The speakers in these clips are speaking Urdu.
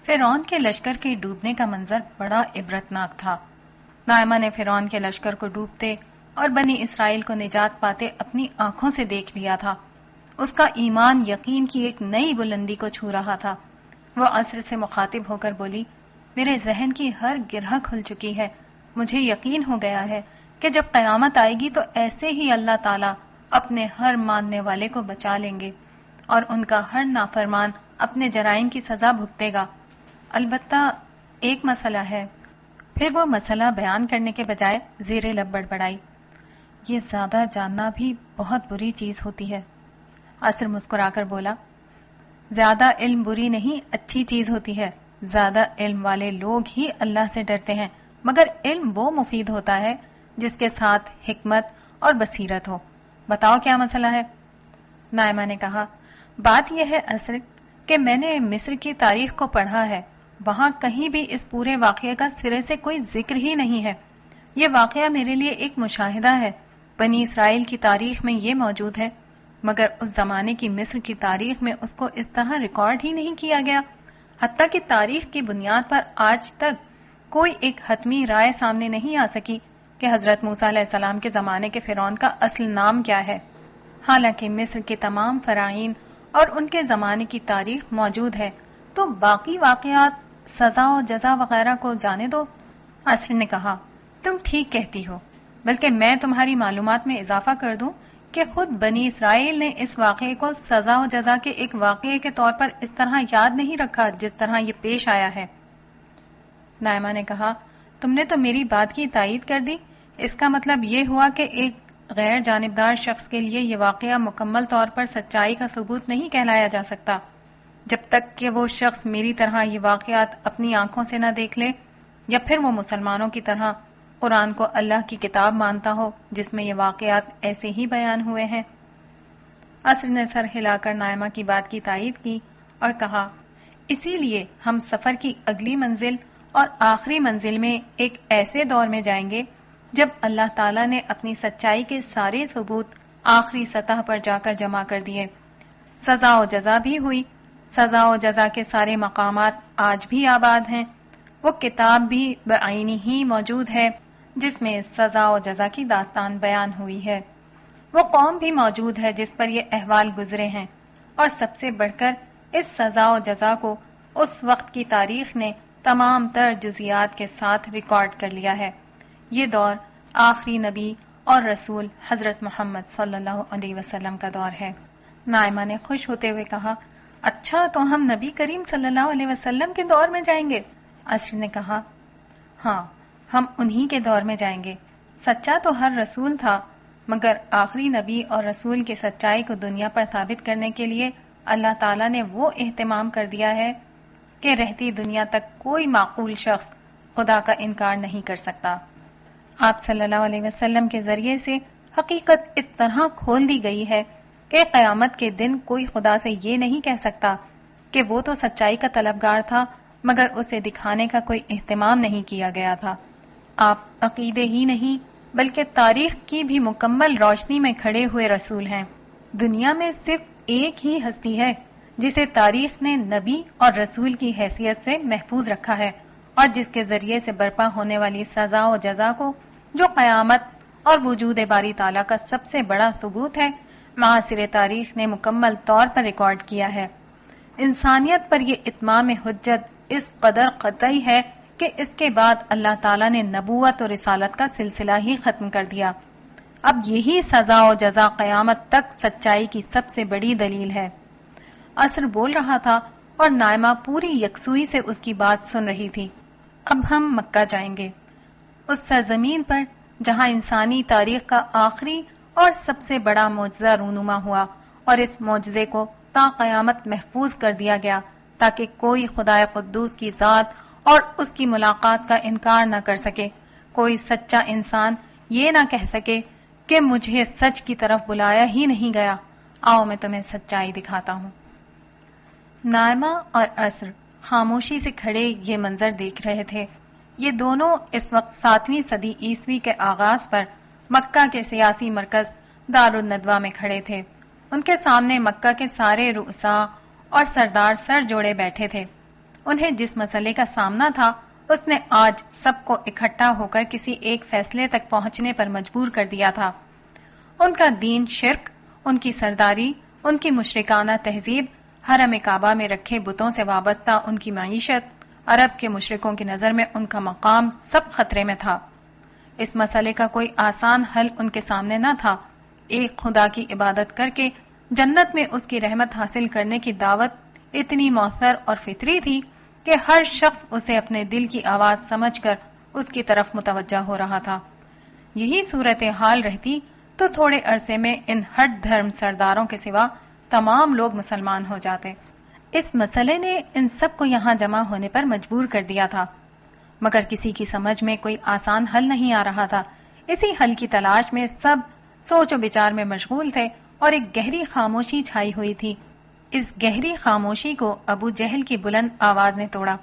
فرعون کے لشکر کے ڈوبنے کا منظر بڑا عبرتناک تھا۔ نائمہ نے فرعون کے لشکر کو ڈوبتے اور بنی اسرائیل کو نجات پاتے اپنی آنکھوں سے دیکھ لیا تھا۔ اس کا ایمان یقین کی ایک نئی بلندی کو چھو رہا تھا۔ وہ عصر سے مخاطب ہو کر بولی، میرے ذہن کی ہر گرہ کھل چکی ہے۔ مجھے یقین ہو گیا ہے کہ جب قیامت آئے گی تو ایسے ہی اللہ تعالیٰ اپنے ہر ماننے والے کو بچا لیں گے اور ان کا ہر نافرمان اپنے جرائم کی سزا بھگتے گا۔ البتہ ایک مسئلہ ہے۔ پھر وہ مسئلہ بیان کرنے کے بجائے زیر لب بڑبڑائی، یہ زیادہ جاننا بھی بہت بری چیز ہوتی ہے۔ عصر مسکرا کر بولا، زیادہ علم بری نہیں اچھی چیز ہوتی ہے۔ زیادہ علم والے لوگ ہی اللہ سے ڈرتے ہیں، مگر علم وہ مفید ہوتا ہے جس کے ساتھ حکمت اور بصیرت ہو۔ بتاؤ کیا مسئلہ ہے؟ نائمہ نے کہا، بات یہ ہے عصر کہ میں نے مصر کی تاریخ کو پڑھا ہے، وہاں کہیں بھی اس پورے واقعے کا سرے سے کوئی ذکر ہی نہیں ہے۔ یہ واقعہ میرے لیے ایک مشاہدہ ہے۔ بنی اسرائیل کی تاریخ میں یہ موجود ہے، مگر اس زمانے کی مصر کی تاریخ میں اس کو اس طرح ریکارڈ ہی نہیں کیا گیا۔ حتیٰ کہ تاریخ کی بنیاد پر آج تک کوئی ایک حتمی رائے سامنے نہیں آ سکی کہ حضرت موسیٰ علیہ السلام کے زمانے کے فرعون کا اصل نام کیا ہے، حالانکہ مصر کے تمام فرعین اور ان کے زمانے کی تاریخ موجود ہے۔ تو باقی واقعات، سزا و جزا وغیرہ کو جانے دو۔ عصر نے کہا، تم ٹھیک کہتی ہو، بلکہ میں تمہاری معلومات میں اضافہ کر دوں کہ خود بنی اسرائیل نے اس واقعے کو سزا و جزا کے ایک واقعے کے طور پر اس طرح یاد نہیں رکھا جس طرح یہ پیش آیا ہے۔ نائمہ نے کہا، تم نے تو میری بات کی تائید کر دی۔ اس کا مطلب یہ ہوا کہ ایک غیر جانبدار شخص کے لیے یہ واقعہ مکمل طور پر سچائی کا ثبوت نہیں کہلایا جا سکتا جب تک کہ وہ شخص میری طرح یہ واقعات اپنی آنکھوں سے نہ دیکھ لے، یا پھر وہ مسلمانوں کی طرح قرآن کو اللہ کی کتاب مانتا ہو جس میں یہ واقعات ایسے ہی بیان ہوئے ہیں۔ عصر نے سر ہلا کر نائمہ کی بات کی تائید کی اور کہا، اسی لیے ہم سفر کی اگلی منزل اور آخری منزل میں ایک ایسے دور میں جائیں گے جب اللہ تعالیٰ نے اپنی سچائی کے سارے ثبوت آخری سطح پر جا کر جمع کر دیے۔ سزا و جزا بھی ہوئی۔ سزا و جزا کے سارے مقامات آج بھی آباد ہیں۔ وہ کتاب بھی بعینی ہی موجود ہے جس میں سزا و جزا کی داستان بیان ہوئی ہے۔ وہ قوم بھی موجود ہے جس پر یہ احوال گزرے ہیں، اور سب سے بڑھ کر اس سزا و جزا کو اس وقت کی تاریخ نے تمام تر جزیات کے ساتھ ریکارڈ کر لیا ہے۔ یہ دور آخری نبی اور رسول حضرت محمد صلی اللہ علیہ وسلم کا دور ہے۔ نائمہ نے خوش ہوتے ہوئے کہا، اچھا تو ہم نبی کریم صلی اللہ علیہ وسلم کے دور میں جائیں گے؟ عصر نے کہا، ہاں، ہم انہی کے دور میں جائیں گے۔ سچا تو ہر رسول تھا، مگر آخری نبی اور رسول کی سچائی کو دنیا پر ثابت کرنے کے لیے اللہ تعالیٰ نے وہ اہتمام کر دیا ہے کہ رہتی دنیا تک کوئی معقول شخص خدا کا انکار نہیں کر سکتا۔ آپ صلی اللہ علیہ وسلم کے ذریعے سے حقیقت اس طرح کھول دی گئی ہے کہ قیامت کے دن کوئی خدا سے یہ نہیں کہہ سکتا کہ وہ تو سچائی کا طلبگار تھا مگر اسے دکھانے کا کوئی اہتمام نہیں کیا گیا تھا۔ آپ عقیدے ہی نہیں بلکہ تاریخ کی بھی مکمل روشنی میں کھڑے ہوئے رسول ہیں۔ دنیا میں صرف ایک ہی ہستی ہے جسے تاریخ نے نبی اور رسول کی حیثیت سے محفوظ رکھا ہے، اور جس کے ذریعے سے برپا ہونے والی سزا و جزا کو، جو قیامت اور وجود باری تعالیٰ کا سب سے بڑا ثبوت ہے، معاصر تاریخ نے مکمل طور پر ریکارڈ کیا ہے۔ انسانیت پر یہ اتمام حجت اس قدر قطعی ہے کہ اس کے بعد اللہ تعالیٰ نے نبوت اور رسالت کا سلسلہ ہی ختم کر دیا۔ اب یہی سزا و جزا قیامت تک سچائی کی سب سے بڑی دلیل ہے۔ عصر بول رہا تھا اور نائمہ پوری یکسوئی سے اس کی بات سن رہی تھی۔ اب ہم مکہ جائیں گے، اس سرزمین پر جہاں انسانی تاریخ کا آخری اور سب سے بڑا معجزہ رونما ہوا، اور اس معجزے کو تا قیامت محفوظ کر دیا گیا تاکہ کوئی خدائے قدوس کی ذات اور اس کی ملاقات کا انکار نہ کر سکے، کوئی سچا انسان یہ نہ کہہ سکے کہ مجھے سچ کی طرف بلایا ہی نہیں گیا۔ آؤ میں تمہیں سچائی دکھاتا ہوں۔ نائمہ اور عصر خاموشی سے کھڑے یہ منظر دیکھ رہے تھے۔ یہ دونوں اس وقت 7ویں صدی عیسوی کے آغاز پر مکہ کے سیاسی مرکز دارالندوہ میں کھڑے تھے۔ ان کے سامنے مکہ کے سارے رؤساء اور سردار سر جوڑے بیٹھے تھے۔ انہیں جس مسئلے کا سامنا تھا اس نے آج سب کو اکٹھا ہو کر کسی ایک فیصلے تک پہنچنے پر مجبور کر دیا تھا۔ ان کا دین شرک، ان کی سرداری، ان کی مشرکانہ تہذیب، حرم کعبہ میں رکھے بتوں سے وابستہ ان کی معیشت، عرب کے مشرکوں کی نظر میں ان کا مقام، سب خطرے میں تھا۔ اس مسئلے کا کوئی آسان حل ان کے سامنے نہ تھا۔ ایک خدا کی عبادت کر کے جنت میں اس کی رحمت حاصل کرنے کی دعوت اتنی مؤثر اور فطری تھی کہ ہر شخص اسے اپنے دل کی آواز سمجھ کر اس کی طرف متوجہ ہو رہا تھا۔ یہی صورتحال رہتی تو تھوڑے عرصے میں ان ہٹ دھرم سرداروں کے سوا تمام لوگ مسلمان ہو جاتے۔ اس مسئلے نے ان سب کو یہاں جمع ہونے پر مجبور کر دیا تھا، مگر کسی کی سمجھ میں کوئی آسان حل نہیں آ رہا تھا۔ اسی حل کی تلاش میں سب سوچ و بچار میں مشغول تھے اور ایک گہری خاموشی چھائی ہوئی تھی۔ اس گہری خاموشی کو ابو جہل کی بلند آواز نے توڑا۔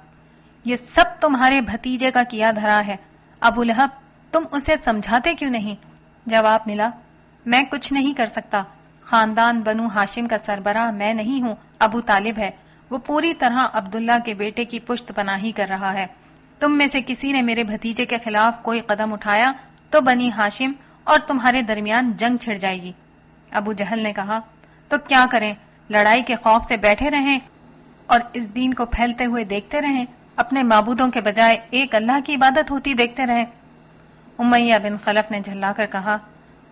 یہ سب تمہارے بھتیجے کا کیا دھرا ہے، ابو لہب، تم اسے سمجھاتے کیوں نہیں؟ جواب ملا، میں کچھ نہیں کر سکتا۔ خاندان بنو ہاشم کا سربراہ میں نہیں ہوں، ابو طالب ہے۔ وہ پوری طرح عبداللہ کے بیٹے کی پشت پناہی کر رہا ہے۔ تم میں سے کسی نے میرے بھتیجے کے خلاف کوئی قدم اٹھایا تو بنی ہاشم اور تمہارے درمیان جنگ چھڑ جائے گی۔ ابو جہل نے کہا، تو کیا کریں؟ لڑائی کے خوف سے بیٹھے رہیں اور اس دین کو پھیلتے ہوئے دیکھتے رہیں؟ اپنے معبودوں کے بجائے ایک اللہ کی عبادت ہوتی دیکھتے رہیں؟ امیہ بن خلف نے جھلا کر کہا،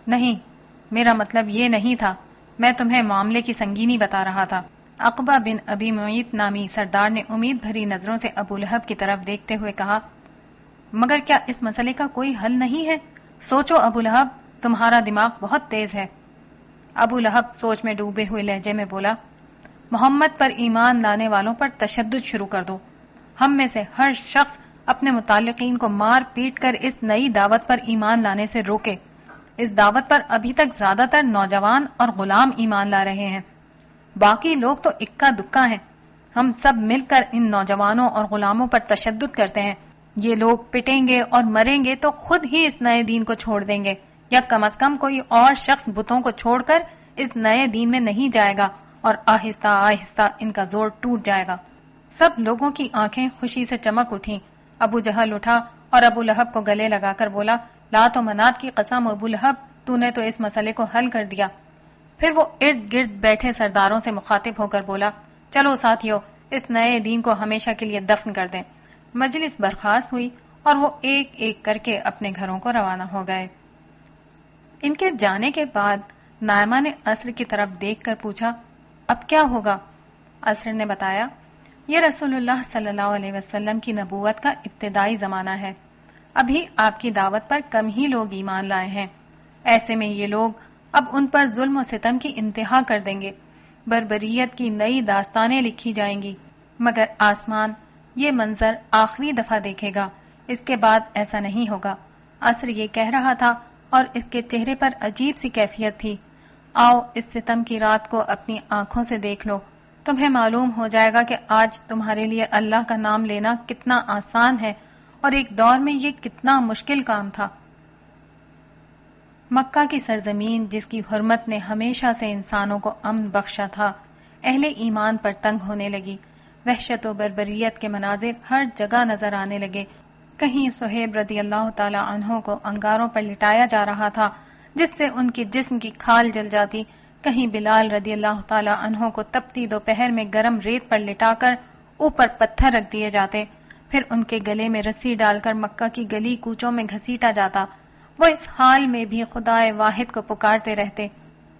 نہیں، میرا مطلب یہ نہیں تھا، میں تمہیں معاملے کی سنگینی بتا رہا تھا۔ عقبہ بن ابی معیط نامی سردار نے امید بھری نظروں سے ابو لہب کی طرف دیکھتے ہوئے کہا، مگر کیا اس مسئلے کا کوئی حل نہیں ہے؟ سوچو ابو لہب، تمہارا دماغ بہت تیز ہے۔ ابو لہب سوچ میں ڈوبے ہوئے لہجے میں بولا، محمد پر ایمان لانے والوں پر تشدد شروع کر دو۔ ہم میں سے ہر شخص اپنے متعلقین کو مار پیٹ کر اس نئی دعوت پر ایمان لانے سے روکے۔ اس دعوت پر ابھی تک زیادہ تر نوجوان اور غلام ایمان لا رہے ہیں، باقی لوگ تو اکا دکا ہیں۔ ہم سب مل کر ان نوجوانوں اور غلاموں پر تشدد کرتے ہیں۔ یہ لوگ پٹیں گے اور مریں گے تو خود ہی اس نئے دین کو چھوڑ دیں گے، یا کم از کم کوئی اور شخص بتوں کو چھوڑ کر اس نئے دین میں نہیں جائے گا، اور آہستہ آہستہ ان کا زور ٹوٹ جائے گا۔ سب لوگوں کی آنکھیں خوشی سے چمک اٹھیں۔ ابو جہل اٹھا اور ابو لہب کو گلے لگا کر بولا، لات و منات کی قسم ابو لہب، تو نے تو اس مسئلے کو حل کر دیا۔ پھر وہ ارد گرد بیٹھے سرداروں سے مخاطب ہو کر بولا، چلو ساتھیو، اس نئے دین کو ہمیشہ کے لیے دفن کر دیں۔ مجلس برخاست ہوئی اور وہ ایک ایک کر کے اپنے گھروں کو روانہ ہو گئے۔ ان کے جانے کے بعد نائمہ نے عصر کی طرف دیکھ کر پوچھا، اب کیا ہوگا؟ عصر نے بتایا، یہ رسول اللہ صلی اللہ علیہ وسلم کی نبوت کا ابتدائی زمانہ ہے۔ ابھی آپ کی دعوت پر کم ہی لوگ ایمان لائے ہیں۔ ایسے میں یہ لوگ اب ان پر ظلم و ستم کی انتہا کر دیں گے، بربریت کی نئی داستانیں لکھی جائیں گی، مگر آسمان یہ منظر آخری دفعہ دیکھے گا، اس کے بعد ایسا نہیں ہوگا۔ عصر یہ کہہ رہا تھا اور اس کے چہرے پر عجیب سی کیفیت تھی۔ آؤ اس ستم کی رات کو اپنی آنکھوں سے دیکھ لو، تمہیں معلوم ہو جائے گا کہ آج تمہارے لیے اللہ کا نام لینا کتنا آسان ہے اور ایک دور میں یہ کتنا مشکل کام تھا۔ مکہ کی سرزمین جس کی حرمت نے ہمیشہ سے انسانوں کو امن بخشا تھا، اہل ایمان پر تنگ ہونے لگی۔ وحشت و بربریت کے مناظر ہر جگہ نظر آنے لگے۔ کہیں صہیب رضی اللہ تعالی عنہ کو انگاروں پر لٹایا جا رہا تھا جس سے ان کے جسم کی کھال جل جاتی، کہیں بلال رضی اللہ تعالی عنہ کو تپتی دوپہر میں گرم ریت پر لٹا کر اوپر پتھر رکھ دیے جاتے، پھر ان کے گلے میں رسی ڈال کر مکہ کی گلی کوچوں میں گھسیٹا جاتا۔ وہ اس حال میں بھی خدائے واحد کو پکارتے رہتے۔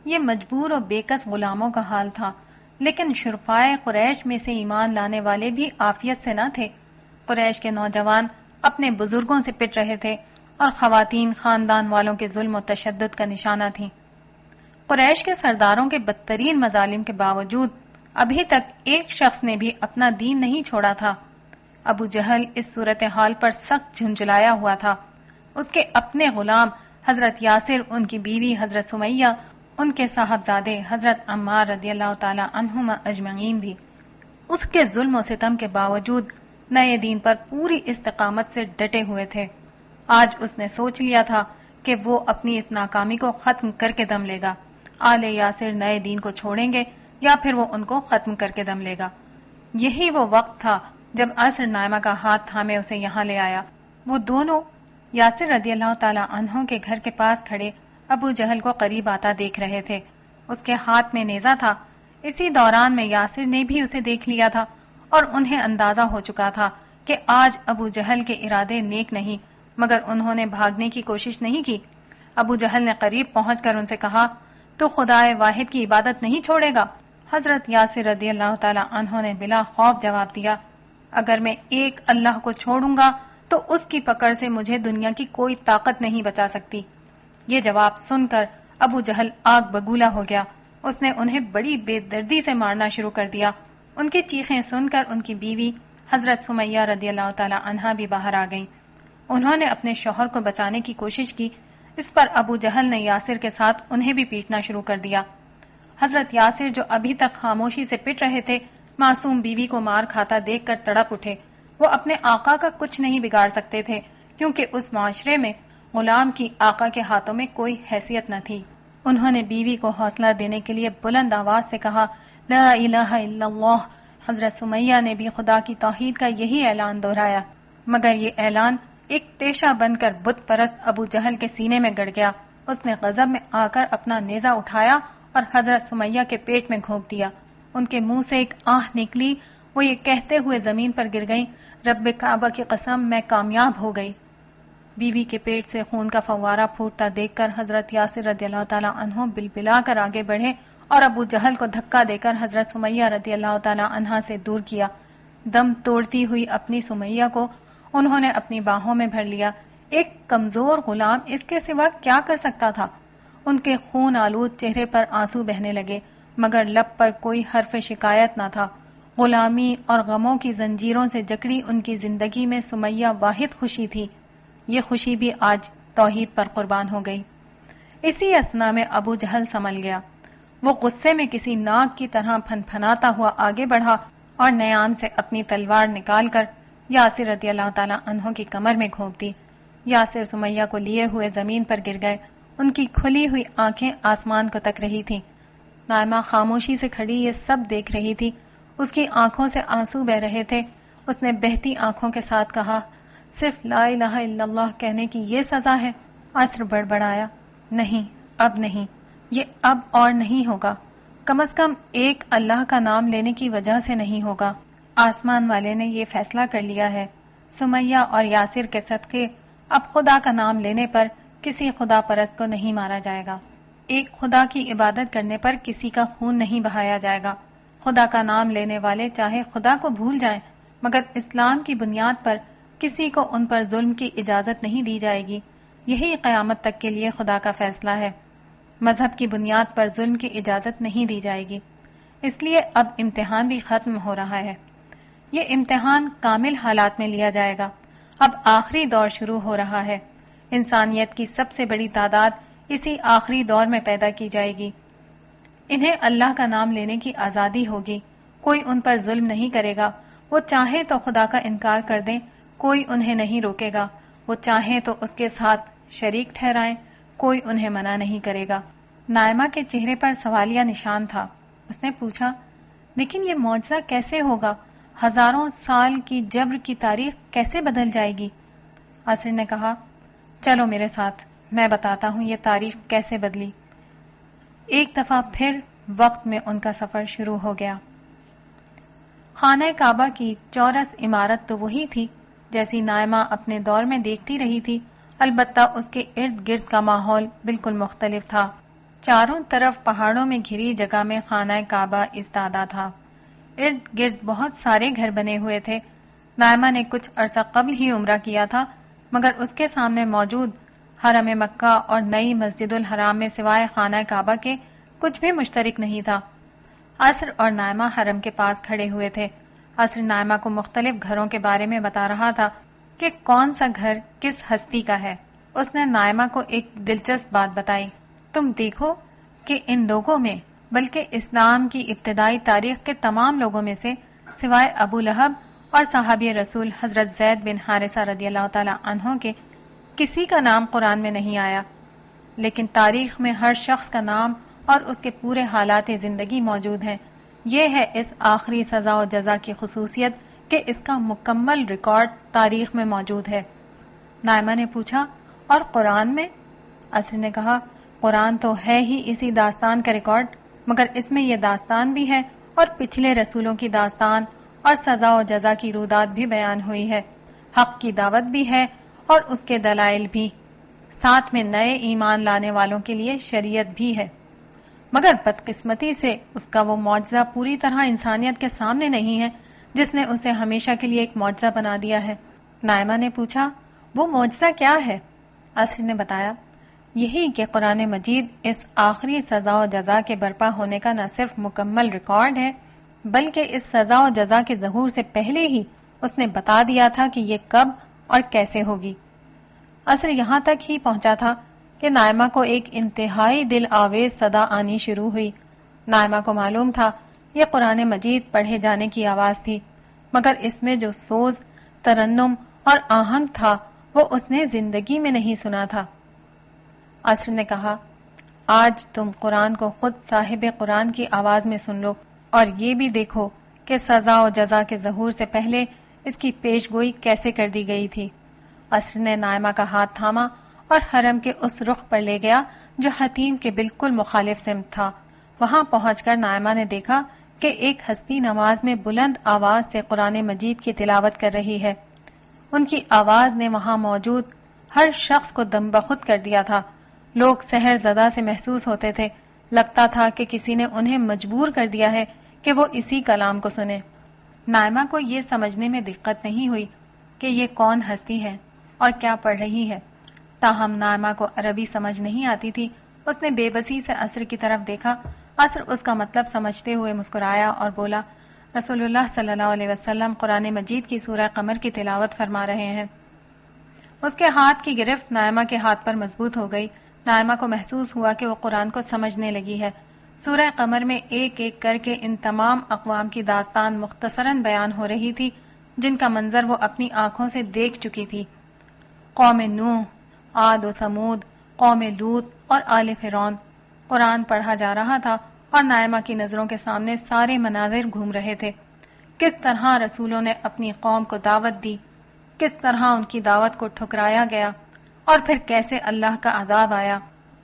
یہ مجبور و بےکس غلاموں کا حال تھا، لیکن شرفائے قریش میں سے ایمان لانے والے بھی عافیت سے نہ تھے۔ قریش کے نوجوان اپنے بزرگوں سے پٹ رہے تھے اور خواتین خاندان والوں کے ظلم و تشدد کا نشانہ تھیں۔ قریش کے سرداروں کے بدترین مظالم کے باوجود ابھی تک ایک شخص نے بھی اپنا دین نہیں چھوڑا تھا۔ ابو جہل اس صورتحال پر سخت جھنجھلایا ہوا تھا۔ اس کے اپنے غلام حضرت یاسر، ان کی بیوی حضرت سمیہ، ان کے صاحبزادے حضرت عمار رضی اللہ تعالی عنہما اجمعین بھی اس کے ظلم و ستم کے باوجود نئے دین پر پوری استقامت سے ڈٹے ہوئے تھے۔ آج اس نے سوچ لیا تھا کہ وہ اپنی اس ناکامی کو ختم کر کے دم لے گا۔ آل یاسر نئے دین کو چھوڑیں گے یا پھر وہ ان کو ختم کر کے دم لے گا۔ یہی وہ وقت تھا جب عصر نائمہ کا ہاتھ تھامے اسے یہاں لے آیا۔ وہ دونوں یاسر رضی اللہ تعالی عنہ کے گھر کے پاس کھڑے ابو جہل کو قریب آتا دیکھ رہے تھے۔ اس کے ہاتھ میں نیزہ تھا۔ اسی دوران میں یاسر نے بھی اسے دیکھ لیا تھا اور انہیں اندازہ ہو چکا تھا کہ آج ابو جہل کے ارادے نیک نہیں، مگر انہوں نے بھاگنے کی کوشش نہیں کی۔ ابو جہل نے قریب پہنچ کر ان سے کہا، تو خدائے واحد کی عبادت نہیں چھوڑے گا؟ حضرت یاسر رضی اللہ تعالی عنہ نے بلا خوف جواب دیا، اگر میں ایک اللہ کو چھوڑوں گا تو اس کی پکڑ سے مجھے دنیا کی کوئی طاقت نہیں بچا سکتی۔ یہ جواب سن کر ابو جہل آگ بگولا ہو گیا۔ اس نے انہیں بڑی بے دردی سے مارنا شروع کر دیا۔ ان کی چیخیں سن کر ان کی بیوی حضرت سمیہ رضی اللہ تعالی عنہا بھی باہر آ گئیں۔ انہوں نے اپنے شوہر کو بچانے کی کوشش کی، اس پر ابو جہل نے یاسر کے ساتھ انہیں بھی پیٹنا شروع کر دیا۔ حضرت یاسر جو ابھی تک خاموشی سے پٹ رہے تھے، معصوم بیوی کو مار کھاتا دیکھ کر تڑپ اٹھے۔ وہ اپنے آقا کا کچھ نہیں بگاڑ سکتے تھے، کیونکہ اس معاشرے میں غلام کی آقا کے ہاتھوں میں کوئی حیثیت نہ تھی۔ انہوں نے بیوی کو حوصلہ دینے کے لیے بلند آواز سے کہا، لا الہ الا اللہ۔ حضرت سمیہ نے بھی خدا کی توحید کا یہی اعلان دہرایا، مگر یہ اعلان ایک تیشہ بن کر بت پرست ابو جہل کے سینے میں گڑ گیا۔ اس نے غضب میں آ کر اپنا نیزہ اٹھایا اور حضرت سمیہ کے پیٹ میں گھونپ دیا۔ ان کے منہ سے ایک آہ نکلی، وہ یہ کہتے ہوئے زمین پر گر گئیں، رب کعبہ کی قسم میں کامیاب ہو گئی۔ بیوی کے پیٹ سے خون کا فوارہ پھوٹتا دیکھ کر حضرت یاسر رضی اللہ تعالی عنہ بلبلا کر آگے بڑھے اور ابو جہل کو دھکا دے کر حضرت سمیہ رضی اللہ تعالی عنہا سے دور کیا۔ دم توڑتی ہوئی اپنی سمیہ کو انہوں نے اپنی باہوں میں بھر لیا۔ ایک کمزور غلام اس کے سوا کیا کر سکتا تھا؟ ان کے خون آلود چہرے پر آنسو بہنے لگے، مگر لب پر کوئی حرف شکایت نہ تھا۔ غلامی اور غموں کی زنجیروں سے جکڑی ان کی زندگی میں سمیہ واحد خوشی تھی۔ یہ خوشی بھی آج توحید پر قربان ہو گئی۔ اسی اثنا میں ابو جہل سنبھل گیا۔ وہ غصے میں کسی ناگ کی طرح پھن پھناتا ہوا آگے بڑھا اور نیام سے اپنی تلوار نکال کر یاسر رضی اللہ تعالی عنہ کی کمر میں گھونپ دی۔ یاسر سمیہ کو لیے ہوئے زمین پر گر گئے۔ ان کی کھلی ہوئی آنکھیں آسمان کو تک رہی تھیں۔ نائمہ خاموشی سے کھڑی یہ سب دیکھ رہی تھی۔ اس کی آنکھوں سے آنسو بہ رہے تھے۔ اس نے بہتی آنکھوں کے ساتھ کہا، صرف لا الہ الا اللہ کہنے کی یہ سزا ہے؟ عصر بڑبڑایا، نہیں، اب نہیں، یہ اب اور نہیں ہوگا، کم از کم ایک اللہ کا نام لینے کی وجہ سے نہیں ہوگا۔ آسمان والے نے یہ فیصلہ کر لیا ہے، سمیہ اور یاسر کے صدقے اب خدا کا نام لینے پر کسی خدا پرست کو نہیں مارا جائے گا۔ ایک خدا کی عبادت کرنے پر کسی کا خون نہیں بہایا جائے گا۔ خدا کا نام لینے والے چاہے خدا کو بھول جائیں، مگر اسلام کی بنیاد پر کسی کو ان پر ظلم کی اجازت نہیں دی جائے گی۔ یہی قیامت تک کے لیے خدا کا فیصلہ ہے۔ مذہب کی بنیاد پر ظلم کی اجازت نہیں دی جائے گی۔ اس لیے اب امتحان بھی ختم ہو رہا ہے۔ یہ امتحان کامل حالات میں لیا جائے گا۔ اب آخری دور شروع ہو رہا ہے۔ انسانیت کی سب سے بڑی تعداد اسی آخری دور میں پیدا کی جائے گی۔ انہیں اللہ کا نام لینے کی آزادی ہوگی۔ کوئی ان پر ظلم نہیں کرے گا۔ وہ چاہے تو خدا کا انکار کر دیں، کوئی انہیں نہیں روکے گا۔ وہ چاہیں تو اس کے ساتھ شریک ٹھہرائیں، کوئی انہیں منع نہیں کرے گا۔ نائمہ کے چہرے پر سوالیہ نشان تھا۔ اس نے پوچھا، لیکن یہ معجزہ کیسے ہوگا؟ ہزاروں سال کی جبر کی تاریخ کیسے بدل جائے گی؟ عصر نے کہا، چلو میرے ساتھ، میں بتاتا ہوں یہ تاریخ کیسے بدلی۔ ایک دفعہ پھر وقت میں ان کا سفر شروع ہو گیا۔ خانہ کعبہ کی چورس عمارت تو وہی تھی جیسی نائمہ اپنے دور میں دیکھتی رہی تھی، البتہ اس کے ارد گرد کا ماحول بالکل مختلف تھا۔ چاروں طرف پہاڑوں میں گھری جگہ میں خانہ کعبہ ایستادہ تھا۔ ارد گرد بہت سارے گھر بنے ہوئے تھے۔ نائمہ نے کچھ عرصہ قبل ہی عمرہ کیا تھا، مگر اس کے سامنے موجود حرم مکہ اور نئی مسجد الحرام میں سوائے خانہ کعبہ کے کچھ بھی مشترک نہیں تھا۔ عصر اور نائمہ حرم کے پاس کھڑے ہوئے تھے۔ عصر نائمہ کو مختلف گھروں کے بارے میں بتا رہا تھا کہ کون سا گھر کس ہستی کا ہے۔ اس نے نائمہ کو ایک دلچسپ بات بتائی، تم دیکھو کہ ان لوگوں میں، بلکہ اسلام کی ابتدائی تاریخ کے تمام لوگوں میں سے سوائے ابو لہب اور صحابی رسول حضرت زید بن حارثہ رضی اللہ تعالی عنہ کے کسی کا نام قرآن میں نہیں آیا، لیکن تاریخ میں ہر شخص کا نام اور اس کے پورے حالات زندگی موجود ہیں۔ یہ ہے اس آخری سزا و جزا کی خصوصیت کہ اس کا مکمل ریکارڈ تاریخ میں موجود ہے۔ نائمہ نے پوچھا، اور قرآن میں؟ عصر نے کہا، قرآن تو ہے ہی اسی داستان کا ریکارڈ، مگر اس میں یہ داستان بھی ہے اور پچھلے رسولوں کی داستان اور سزا و جزا کی رودات بھی بیان ہوئی ہے، حق کی دعوت بھی ہے اور اس کے دلائل بھی، ساتھ میں نئے ایمان لانے والوں کے لیے شریعت بھی ہے، مگر بدقسمتی سے اس کا وہ معجزہ پوری طرح انسانیت کے سامنے نہیں ہے جس نے اسے ہمیشہ کے لیے ایک معجزہ بنا دیا ہے۔ نائمہ نے پوچھا، وہ معجزہ کیا ہے؟ عصر نے بتایا، یہی کہ قرآن مجید اس آخری سزا و جزا کے برپا ہونے کا نہ صرف مکمل ریکارڈ ہے، بلکہ اس سزا و جزا کے ظہور سے پہلے ہی اس نے بتا دیا تھا کہ یہ کب اور کیسے ہوگی۔ عصر یہاں تک ہی پہنچا تھا کہ نائمہ کو ایک انتہائی دل آویز صدا آنی شروع ہوئی۔ نائمہ کو معلوم تھا یہ قرآن مجید پڑھے جانے کی آواز تھی، مگر اس میں جو سوز، ترنم اور آہنگ تھا وہ اس نے زندگی میں نہیں سنا تھا۔ عصر نے کہا، آج تم قرآن کو خود صاحب قرآن کی آواز میں سن لو اور یہ بھی دیکھو کہ سزا و جزا کے ظہور سے پہلے اس کی پیش گوئی کیسے کر دی گئی تھی۔ عصر نے نائمہ کا ہاتھ تھاما اور حرم کے اس رخ پر لے گیا جو حتیم کے بالکل مخالف سمت تھا۔ وہاں پہنچ کر نائمہ نے دیکھا کہ ایک ہستی نماز میں بلند آواز سے قرآن مجید کی تلاوت کر رہی ہے۔ ان کی آواز نے وہاں موجود ہر شخص کو دم بخود کر دیا تھا۔ لوگ سحر زدہ سے محسوس ہوتے تھے، لگتا تھا کہ کسی نے انہیں مجبور کر دیا ہے کہ وہ اسی کلام کو سنیں۔ نائمہ کو یہ سمجھنے میں دقت نہیں ہوئی کہ یہ کون ہستی ہے اور کیا پڑھ رہی ہے، تاہم نائمہ کو عربی سمجھ نہیں آتی تھی۔ اس نے بے بسی سے عصر کی طرف دیکھا۔ عصر اس کا مطلب سمجھتے ہوئے مسکرایا اور بولا، رسول اللہ صلی اللہ علیہ وسلم قرآن مجید کی سورہ قمر کی تلاوت فرما رہے ہیں۔ اس کے ہاتھ کی گرفت نائمہ کے ہاتھ پر مضبوط ہو گئی۔ نائمہ کو محسوس ہوا کہ وہ قرآن کو سمجھنے لگی ہے۔ سورہ قمر میں ایک ایک کر کے ان تمام اقوام کی داستان مختصراً بیان ہو رہی تھی جن کا منظر وہ اپنی آنکھوں سے دیکھ چکی تھی۔ قوم نوح، عاد و ثمود، قوم لوط اور آل فرعون۔ قرآن پڑھا جا رہا تھا اور نائمہ کی نظروں کے سامنے سارے مناظر گھوم رہے تھے۔ کس طرح رسولوں نے اپنی قوم کو دعوت دی، کس طرح ان کی دعوت کو ٹھکرایا گیا اور پھر کیسے اللہ کا عذاب آیا۔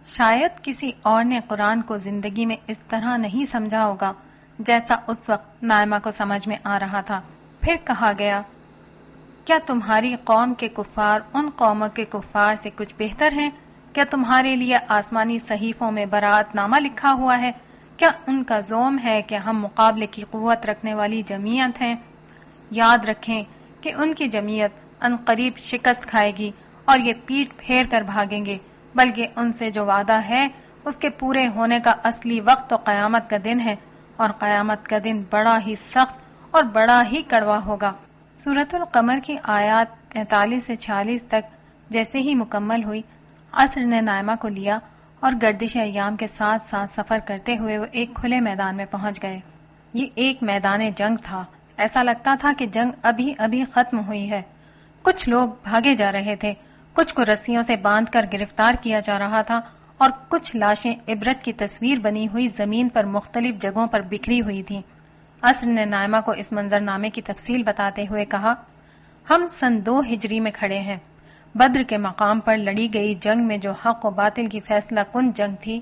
شاید کسی اور نے قرآن کو زندگی میں اس طرح نہیں سمجھا ہوگا جیسا اس وقت نائمہ کو سمجھ میں آ رہا تھا۔ پھر کہا گیا، کیا تمہاری قوم کے کفار ان قوموں کے کفار سے کچھ بہتر ہیں؟ کیا تمہارے لیے آسمانی صحیفوں میں براءت نامہ لکھا ہوا ہے؟ کیا ان کا زوم ہے کہ ہم مقابلے کی قوت رکھنے والی جمعیت ہیں؟ یاد رکھیں کہ ان کی جمعیت عنقریب شکست کھائے گی اور یہ پیٹھ پھیر کر بھاگیں گے، بلکہ ان سے جو وعدہ ہے اس کے پورے ہونے کا اصلی وقت تو قیامت کا دن ہے، اور قیامت کا دن بڑا ہی سخت اور بڑا ہی کڑوا ہوگا۔ سورۃ القمر کی آیات 43 سے 46 تک جیسے ہی مکمل ہوئی، عصر نے نائمہ کو لیا اور گردش ایام کے ساتھ ساتھ سفر کرتے ہوئے وہ ایک کھلے میدان میں پہنچ گئے۔ یہ ایک میدان جنگ تھا، ایسا لگتا تھا کہ جنگ ابھی ابھی ختم ہوئی ہے۔ کچھ لوگ بھاگے جا رہے تھے، کچھ کو رسیوں سے باندھ کر گرفتار کیا جا رہا تھا اور کچھ لاشیں عبرت کی تصویر بنی ہوئی زمین پر مختلف جگہوں پر بکھری ہوئی تھیں۔ عصر نے نائمہ کو اس منظرنامے کی تفصیل بتاتے ہوئے کہا، ہم سن 2 ہجری میں کھڑے ہیں۔ بدر کے مقام پر لڑی گئی جنگ میں جو حق و باطل کی فیصلہ کن جنگ تھی،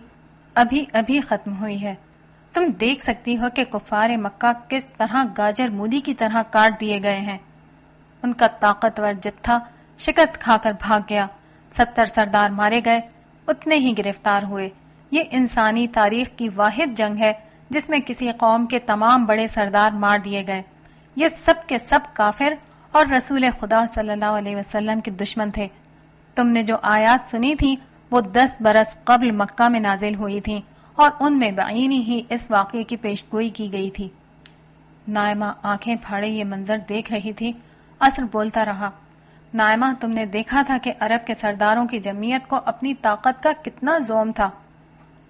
ابھی ابھی ختم ہوئی ہے۔ تم دیکھ سکتی ہو کہ کفار مکہ کس طرح گاجر مولی کی طرح کاٹ دیے گئے ہیں۔ ان کا طاقتور جتھا شکست کھا کر بھاگ گیا، 70 سردار مارے گئے، اتنے ہی گرفتار ہوئے۔ یہ انسانی تاریخ کی واحد جنگ ہے جس میں کسی قوم کے تمام بڑے سردار مار دیے گئے۔ یہ سب کے سب کافر اور رسول خدا صلی اللہ علیہ وسلم کے دشمن تھے۔ تم نے جو آیات سنی تھی وہ 10 برس قبل مکہ میں نازل ہوئی تھیں اور ان میں بعینی ہی اس واقعے کی پیشگوئی کی گئی تھی۔ نائمہ آنکھیں پھاڑے یہ منظر دیکھ رہی تھی۔ عصر بولتا رہا، نائمہ تم نے دیکھا تھا کہ عرب کے سرداروں کی جمعیت کو اپنی طاقت کا کتنا زوم تھا،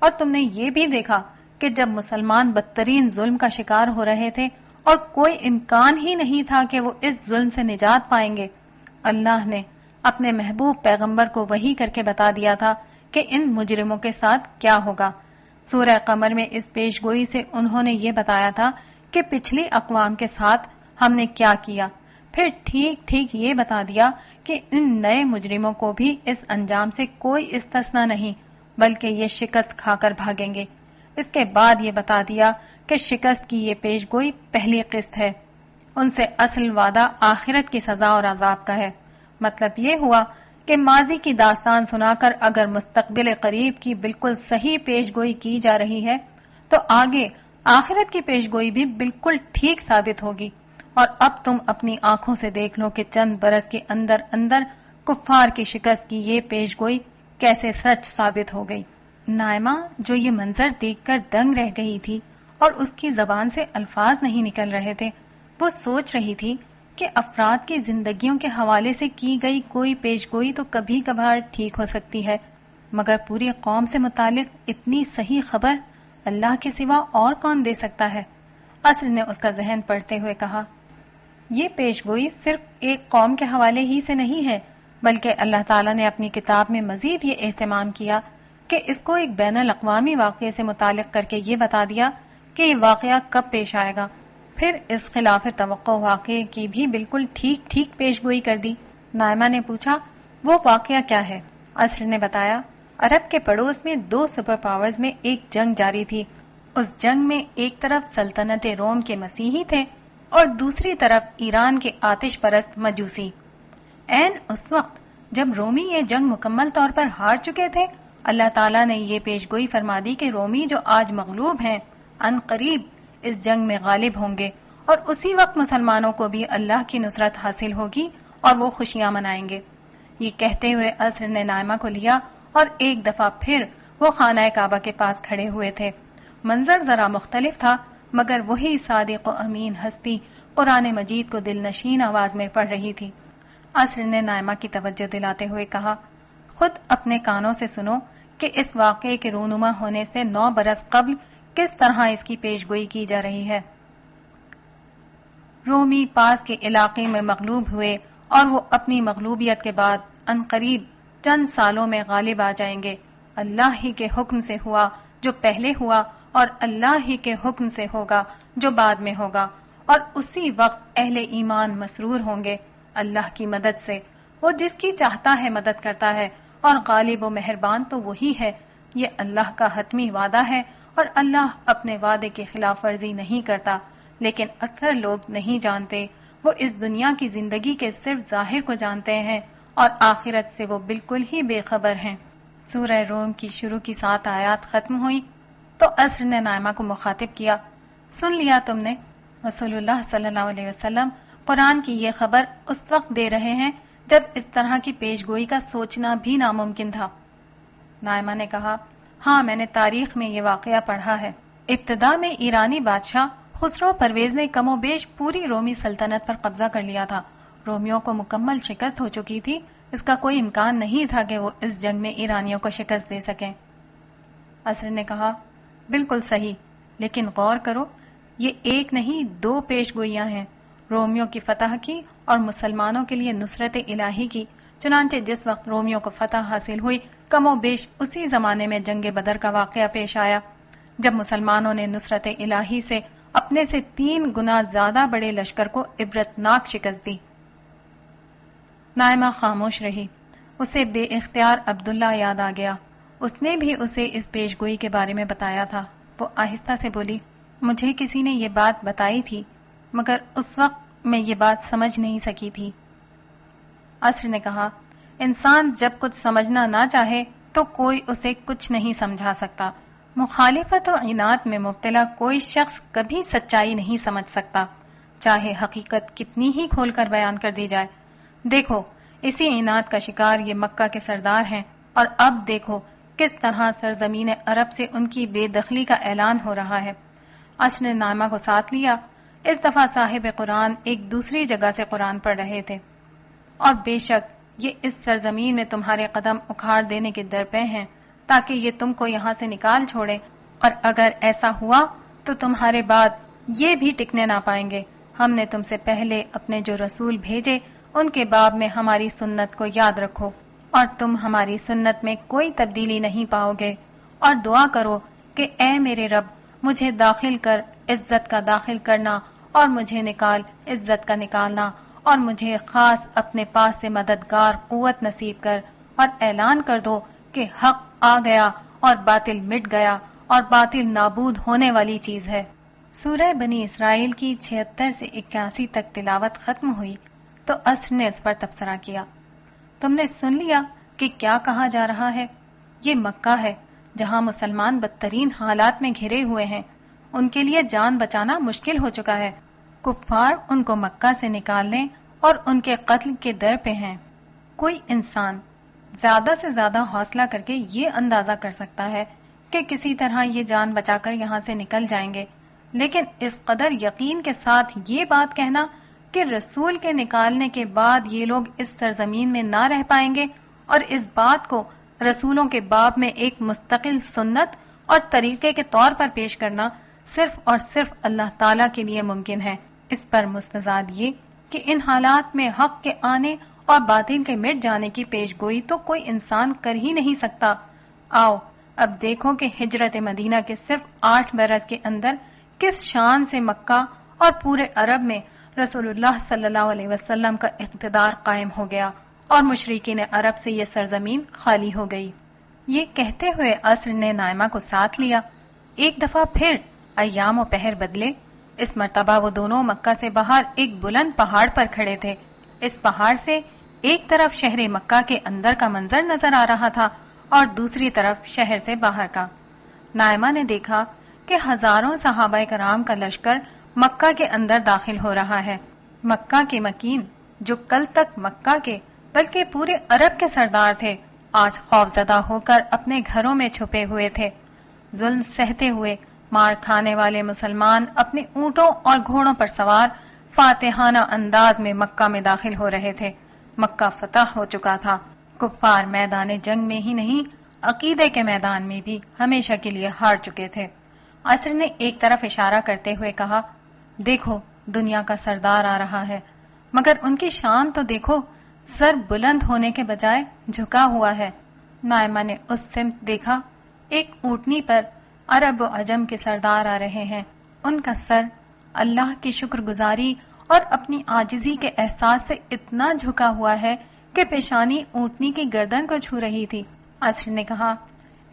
اور تم نے یہ بھی دیکھا کہ جب مسلمان بدترین ظلم کا شکار ہو رہے تھے اور کوئی امکان ہی نہیں تھا کہ وہ اس ظلم سے نجات پائیں گے، اللہ نے اپنے محبوب پیغمبر کو وحی کر کے بتا دیا تھا کہ ان مجرموں کے ساتھ کیا ہوگا۔ سورہ قمر میں اس پیش گوئی سے انہوں نے یہ بتایا تھا کہ پچھلی اقوام کے ساتھ ہم نے کیا کیا، پھر ٹھیک ٹھیک یہ بتا دیا کہ ان نئے مجرموں کو بھی اس انجام سے کوئی استثنا نہیں، بلکہ یہ شکست کھا کر بھاگیں گے۔ اس کے بعد یہ بتا دیا کہ شکست کی یہ پیش گوئی پہلی قسط ہے، ان سے اصل وعدہ آخرت کی سزا اور عذاب کا ہے۔ مطلب یہ ہوا کہ ماضی کی داستان سنا کر اگر مستقبل قریب کی بالکل صحیح پیش گوئی کی جا رہی ہے تو آگے آخرت کی پیش گوئی بھی بالکل ٹھیک ثابت ہوگی۔ اور اب تم اپنی آنکھوں سے دیکھ لو کہ چند برس کے اندر اندر کفار کی شکست کی یہ پیش گوئی کیسے سچ ثابت ہو گئی۔ نائمہ جو یہ منظر دیکھ کر دنگ رہ گئی تھی اور اس کی زبان سے الفاظ نہیں نکل رہے تھے، وہ سوچ رہی تھی کہ افراد کی زندگیوں کے حوالے سے کی گئی کوئی پیش گوئی تو کبھی کبھار ٹھیک ہو سکتی ہے، مگر پوری قوم سے متعلق اتنی صحیح خبر اللہ کے سوا اور کون دے سکتا ہے؟ عصر نے اس کا ذہن پڑھتے ہوئے کہا، یہ پیش گوئی صرف ایک قوم کے حوالے ہی سے نہیں ہے، بلکہ اللہ تعالیٰ نے اپنی کتاب میں مزید یہ اہتمام کیا کہ اس کو ایک بین الاقوامی واقعے سے متعلق کر کے یہ بتا دیا کہ یہ واقعہ کب پیش آئے گا، پھر اس خلاف توقع واقعے کی بھی بالکل ٹھیک ٹھیک پیش گوئی کر دی۔ نائمہ نے پوچھا، وہ واقعہ کیا ہے؟ عصر نے بتایا، عرب کے پڑوس میں 2 سپر پاورز میں ایک جنگ جاری تھی۔ اس جنگ میں ایک طرف سلطنت روم کے مسیحی تھے اور دوسری طرف ایران کے آتش پرست مجوسی۔ عین اس وقت جب رومی یہ جنگ مکمل طور پر ہار چکے تھے، اللہ تعالیٰ نے یہ پیش گوئی فرما دی کہ رومی جو آج مغلوب ہیں ان قریب اس جنگ میں غالب ہوں گے، اور اسی وقت مسلمانوں کو بھی اللہ کی نصرت حاصل ہوگی اور وہ خوشیاں منائیں گے۔ یہ کہتے ہوئے عصر نے نائمہ کو لیا اور ایک دفعہ پھر وہ خانہ کعبہ کے پاس کھڑے ہوئے تھے۔ منظر ذرا مختلف تھا، مگر وہی صادق و امین ہستی قرآن مجید کو دل نشین آواز میں پڑھ رہی تھی۔ عصر نے نائمہ کی توجہ دلاتے ہوئے کہا، خود اپنے کانوں سے سنو کہ اس واقعے کے رونما ہونے سے 9 برس قبل کس طرح اس کی پیش گوئی کی جا رہی ہے۔ رومی پاس کے علاقے میں مغلوب ہوئے اور وہ اپنی مغلوبیت کے بعد عنقریب چند سالوں میں غالب آ جائیں گے۔ اللہ ہی کے حکم سے ہوا جو پہلے ہوا، اور اللہ ہی کے حکم سے ہوگا جو بعد میں ہوگا، اور اسی وقت اہل ایمان مسرور ہوں گے اللہ کی مدد سے۔ وہ جس کی چاہتا ہے مدد کرتا ہے، اور غالب و مہربان تو وہی ہے۔ یہ اللہ کا حتمی وعدہ ہے اور اللہ اپنے وعدے کی خلاف ورزی نہیں کرتا، لیکن اکثر لوگ نہیں جانتے۔ وہ اس دنیا کی زندگی کے صرف ظاہر کو جانتے ہیں اور آخرت سے وہ بالکل ہی بے خبر ہیں۔ سورہ روم کی شروع کی 7 آیات ختم ہوئی تو عصر نے نائمہ کو مخاطب کیا، سن لیا تم نے؟ رسول اللہ صلی اللہ علیہ وسلم قرآن کی یہ خبر اس وقت دے رہے ہیں جب اس طرح کی پیش گوئی کا سوچنا بھی ناممکن تھا۔ نائمہ نے کہا، ہاں میں نے تاریخ میں یہ واقعہ پڑھا ہے۔ ابتدا میں ایرانی بادشاہ خسرو پرویز نے کم و بیش پوری رومی سلطنت پر قبضہ کر لیا تھا۔ رومیوں کو مکمل شکست ہو چکی تھی، اس کا کوئی امکان نہیں تھا کہ وہ اس جنگ میں ایرانیوں کو شکست دے سکیں۔ عصر نے کہا، بالکل صحیح، لیکن غور کرو، یہ ایک نہیں 2 پیش گوئیاں ہیں، رومیوں کی فتح کی اور مسلمانوں کے لیے نصرت الہی کی۔ چنانچہ جس وقت رومیوں کو فتح حاصل ہوئی، کم و بیش اسی زمانے میں جنگ بدر کا واقعہ پیش آیا، جب مسلمانوں نے نصرت الہی سے اپنے سے 3 گنا زیادہ بڑے لشکر کو عبرتناک شکست دی۔ نائمہ خاموش رہی۔ اسے بے اختیار عبداللہ یاد آ گیا، اس نے بھی اسے اس پیش گوئی کے بارے میں بتایا تھا۔ وہ آہستہ سے بولی، مجھے کسی نے یہ بات بتائی تھی، مگر اس وقت میں یہ بات سمجھ نہیں سکی تھی۔ عصر نے کہا، انسان جب کچھ سمجھنا نہ چاہے تو کوئی اسے کچھ نہیں سمجھا سکتا۔ مخالفت و عناد میں مبتلا کوئی شخص کبھی سچائی نہیں سمجھ سکتا، چاہے حقیقت کتنی ہی کھول کر بیان کر دی جائے۔ دیکھو، اسی عناد کا شکار یہ مکہ کے سردار ہیں، اور اب دیکھو کس طرح سرزمین عرب سے ان کی بے دخلی کا اعلان ہو رہا ہے۔ عصر نے نائمہ کو ساتھ لیا۔ اس دفعہ صاحب قرآن ایک دوسری جگہ سے قرآن پڑھ رہے تھے، اور بے شک یہ اس سرزمین میں تمہارے قدم اکھاڑ دینے کے درپے ہیں تاکہ یہ تم کو یہاں سے نکال چھوڑے، اور اگر ایسا ہوا تو تمہارے بعد یہ بھی ٹکنے نہ پائیں گے۔ ہم نے تم سے پہلے اپنے جو رسول بھیجے ان کے باب میں ہماری سنت کو یاد رکھو، اور تم ہماری سنت میں کوئی تبدیلی نہیں پاؤ گے، اور دعا کرو کہ اے میرے رب مجھے داخل کر، عزت کا داخل کرنا اور مجھے نکال عزت کا نکالنا، اور مجھے خاص اپنے پاس سے مددگار قوت نصیب کر، اور اعلان کر دو کہ حق آ گیا اور باطل مٹ گیا، اور باطل نابود ہونے والی چیز ہے۔ سورہ بنی اسرائیل کی 76 سے 81 تک تلاوت ختم ہوئی تو عصر نے اس پر تبصرہ کیا، تم نے سن لیا کہ کیا کہا جا رہا ہے؟ یہ مکہ ہے جہاں مسلمان بدترین حالات میں گھرے ہوئے ہیں، ان کے لیے جان بچانا مشکل ہو چکا ہے، کفار ان کو مکہ سے نکالنے اور ان کے قتل کے در پہ ہیں۔ کوئی انسان زیادہ سے زیادہ حوصلہ کر کے یہ اندازہ کر سکتا ہے کہ کسی طرح یہ جان بچا کر یہاں سے نکل جائیں گے، لیکن اس قدر یقین کے ساتھ یہ بات کہنا کہ رسول کے نکالنے کے بعد یہ لوگ اس سرزمین میں نہ رہ پائیں گے، اور اس بات کو رسولوں کے باب میں ایک مستقل سنت اور طریقے کے طور پر پیش کرنا صرف اور صرف اللہ تعالیٰ کے لیے ممکن ہے۔ اس پر مستزاد یہ کہ ان حالات میں حق کے آنے اور باطل کے مٹ جانے کی پیش گوئی تو کوئی انسان کر ہی نہیں سکتا۔ آؤ اب دیکھو کہ ہجرت مدینہ کے صرف 8 برس کے اندر کس شان سے مکہ اور پورے عرب میں رسول اللہ صلی اللہ علیہ وسلم کا اقتدار قائم ہو گیا اور مشرکین عرب سے یہ سرزمین خالی ہو گئی۔ یہ کہتے ہوئے عصر نے نائمہ کو ساتھ لیا۔ ایک دفعہ پھر ایام و پہر بدلے۔ اس مرتبہ وہ دونوں مکہ سے باہر ایک بلند پہاڑ پر کھڑے تھے۔ اس پہاڑ سے ایک طرف شہر مکہ کے اندر کا منظر نظر آ رہا تھا اور دوسری طرف شہر سے باہر کا۔ نائمہ نے دیکھا کہ ہزاروں صحابہ کرام کا لشکر مکہ کے اندر داخل ہو رہا ہے۔ مکہ کے مکین جو کل تک مکہ کے بلکہ پورے عرب کے سردار تھے، آج خوفزدہ ہو کر اپنے گھروں میں چھپے ہوئے تھے۔ ظلم سہتے ہوئے مار کھانے والے مسلمان اپنے اونٹوں اور گھوڑوں پر سوار فاتحانہ انداز میں مکہ میں داخل ہو رہے تھے۔ مکہ فتح ہو چکا تھا۔ کفار میدان جنگ میں ہی نہیں، عقیدے کے میدان میں بھی ہمیشہ کے لیے ہار چکے تھے۔ عصر نے ایک طرف اشارہ کرتے ہوئے کہا، دیکھو دنیا کا سردار آ رہا ہے، مگر ان کی شان تو دیکھو، سر بلند ہونے کے بجائے جھکا ہوا ہے۔ نائمہ نے اس سمت دیکھا، ایک اونٹنی پر عرب و عجم کے سردار آ رہے ہیں۔ ان کا سر اللہ کی شکر گزاری اور اپنی عاجزی کے احساس سے اتنا جھکا ہوا ہے کہ پیشانی اونٹنی کی گردن کو چھو رہی تھی۔ عصر نے کہا،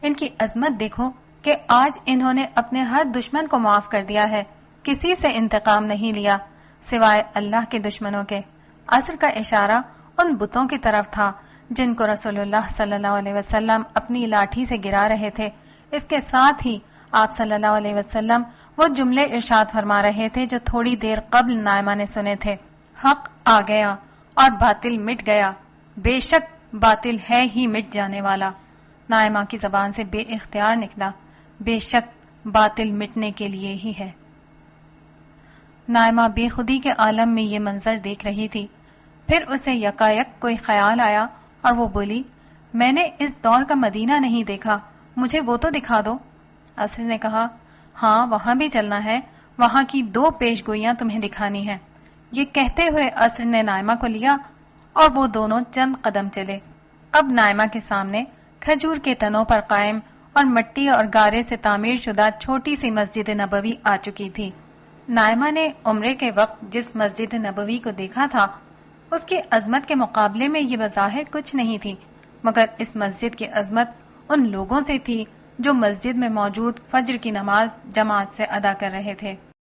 ان کی عظمت دیکھو کہ آج انہوں نے اپنے ہر دشمن کو معاف کر دیا ہے، کسی سے انتقام نہیں لیا سوائے اللہ کے دشمنوں کے۔ عصر کا اشارہ ان بتوں کی طرف تھا جن کو رسول اللہ صلی اللہ علیہ وسلم اپنی لاٹھی سے گرا رہے تھے۔ اس کے ساتھ ہی آپ صلی اللہ علیہ وسلم وہ جملے ارشاد فرما رہے تھے جو تھوڑی دیر قبل نائمہ نے سنے تھے، حق آ گیا اور باطل مٹ گیا، بے شک باطل ہے ہی مٹ جانے والا۔ نائمہ کی زبان سے بے اختیار نکلا، بے شک باطل مٹنے کے لیے ہی ہے۔ نائمہ بے خودی کے عالم میں یہ منظر دیکھ رہی تھی۔ پھر اسے یکایک کوئی خیال آیا اور وہ بولی، میں نے اس دور کا مدینہ نہیں دیکھا، مجھے وہ تو دکھا دو۔ عصر نے کہا، ہاں وہاں بھی چلنا ہے، وہاں کی 2 پیش گوئیاں تمہیں دکھانی ہیں۔ یہ کہتے ہوئے عصر نے نائمہ کو لیا اور وہ دونوں چند قدم چلے۔ اب نائمہ کے سامنے کھجور کے تنوں پر قائم اور مٹی اور گارے سے تعمیر شدہ چھوٹی سی مسجد نبوی آ چکی تھی۔ نائمہ نے عمرے کے وقت جس مسجد نبوی کو دیکھا تھا اس کی عظمت کے مقابلے میں یہ بظاہر کچھ نہیں تھی، مگر اس مسجد کی عظمت ان لوگوں سے تھی جو مسجد میں موجود فجر کی نماز جماعت سے ادا کر رہے تھے۔